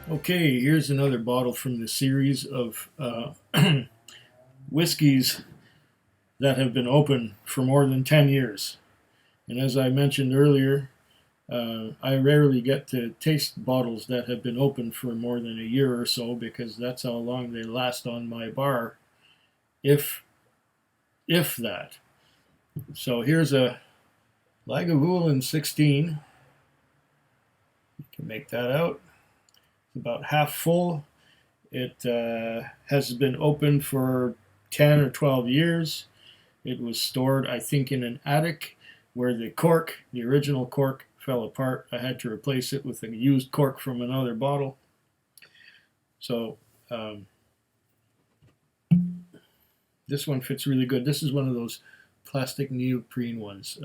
Okay, here's another bottle from the series of whiskeys that have been open for more than 10 years. And as I mentioned earlier, I rarely get to taste bottles that have been open for more than a year or so because that's how long they last on my bar, if if that. So here's a Lagavulin 16. You can make that out. It's about half full. It has been open for 10 or 12 years. It was stored, I think, in an attic where the cork, the original cork, fell apart. I had to replace it with a used cork from another bottle. So this one fits really good. This is one of those plastic neoprene ones.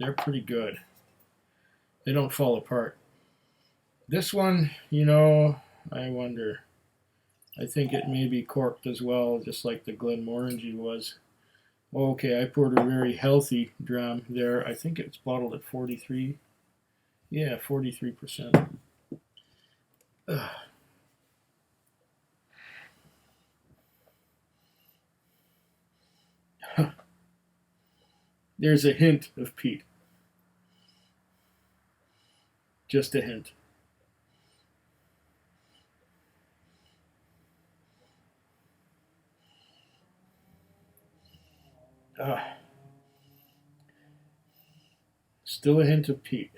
They're pretty good. They don't fall apart. This one, I wonder. I think it may be corked as well, just like the Glenmorangie was. Okay, I poured a very healthy dram there. I think it's bottled at 43. Yeah, 43%. Ugh. There's a hint of peat. Just a hint. Still a hint of peat.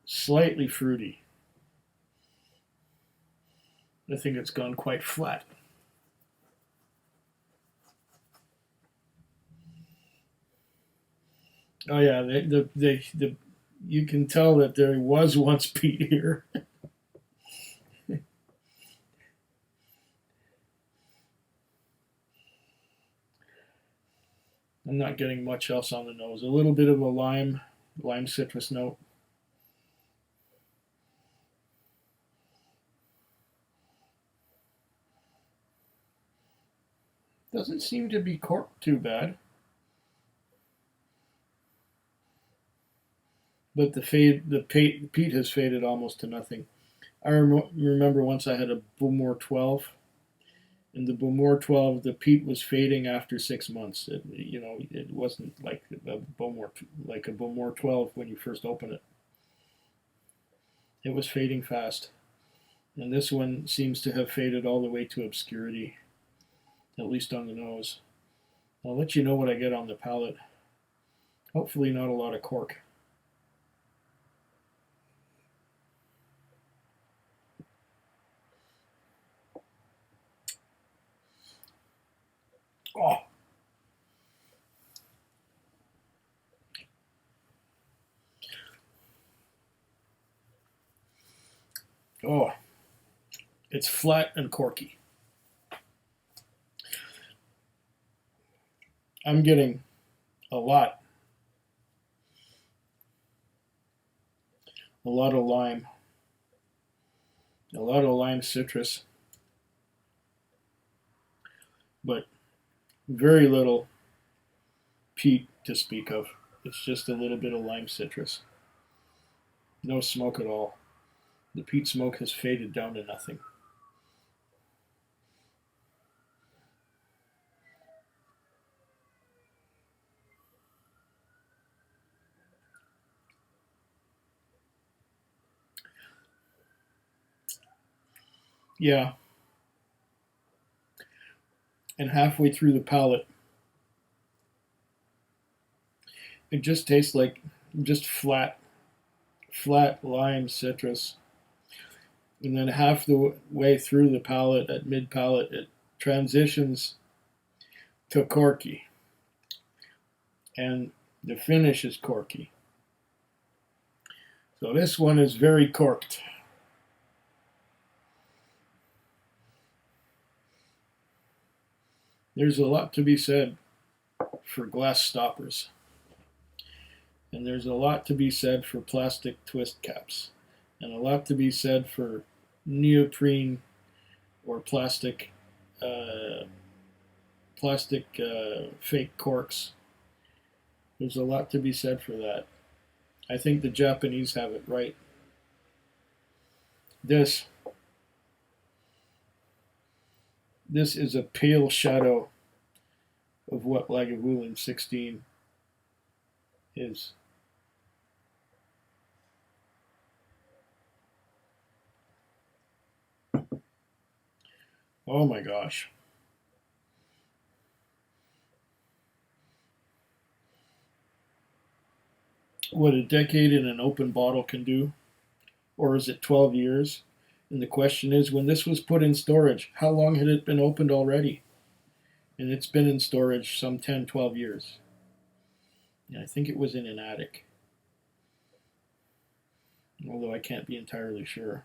Slightly fruity. I think it's gone quite flat. Oh yeah, you can tell that there was once peat here. I'm not getting much else on the nose. A little bit of a lime citrus note. Doesn't seem to be corked too bad. But the peat has faded almost to nothing. I remember once I had a Bowmore 12. In the Bowmore 12, the peat was fading after 6 months. It wasn't like a Bowmore 12 when you first open it. It was fading fast. And this one seems to have faded all the way to obscurity, at least on the nose. I'll let you know what I get on the palate. Hopefully not a lot of cork. Oh. Oh. It's flat and corky. I'm getting a lot of lime, a lot of lime citrus, but very little peat to speak of. It's just a little bit of lime citrus. No smoke at all. The peat smoke has faded down to nothing. Yeah. And halfway through the palate, it just tastes like just flat lime citrus. And then half the way through the palate, at mid palate, it transitions to corky. And the finish is corky. So this one is very corked. There's a lot to be said for glass stoppers. And there's a lot to be said for plastic twist caps. And a lot to be said for neoprene or plastic fake corks. There's a lot to be said for that. I think the Japanese have it right. This is a pale shadow of what Lagavulin 16 is. Oh my gosh. What a decade in an open bottle can do, or is it 12 years? And the question is, when this was put in storage, how long had it been opened already? And it's been in storage some 10, 12 years. And I think it was in an attic, although I can't be entirely sure.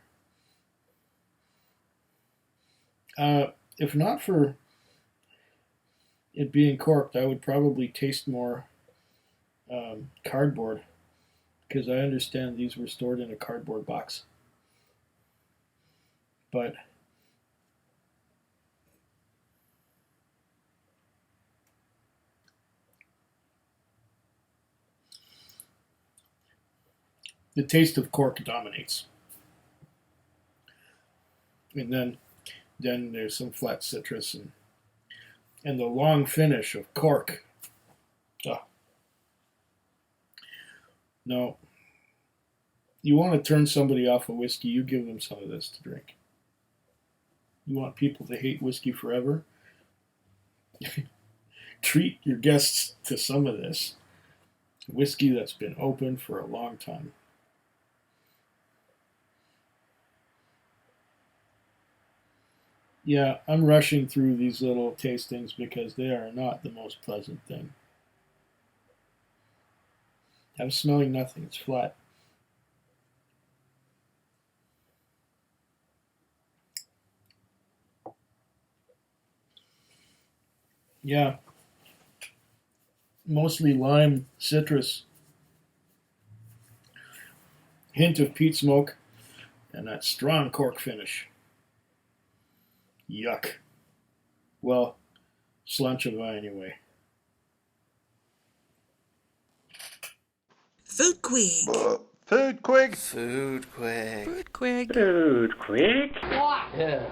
If not for it being corked, I would probably taste more cardboard, because I understand these were stored in a cardboard box. But the taste of cork dominates. And then there's some flat citrus and the long finish of cork. Oh. No. You want to turn somebody off of whiskey, you give them some of this to drink. You want people to hate whiskey forever? Treat your guests to some of this. Whiskey that's been open for a long time. Yeah, I'm rushing through these little tastings because they are not the most pleasant thing. I'm smelling nothing, it's flat. Yeah, mostly lime, citrus, hint of peat smoke, and that strong cork finish. Yuck. Well, slanchava anyway. Food Quig. Food Quig. Food Quig. Food Quig. Food Quig. Yeah.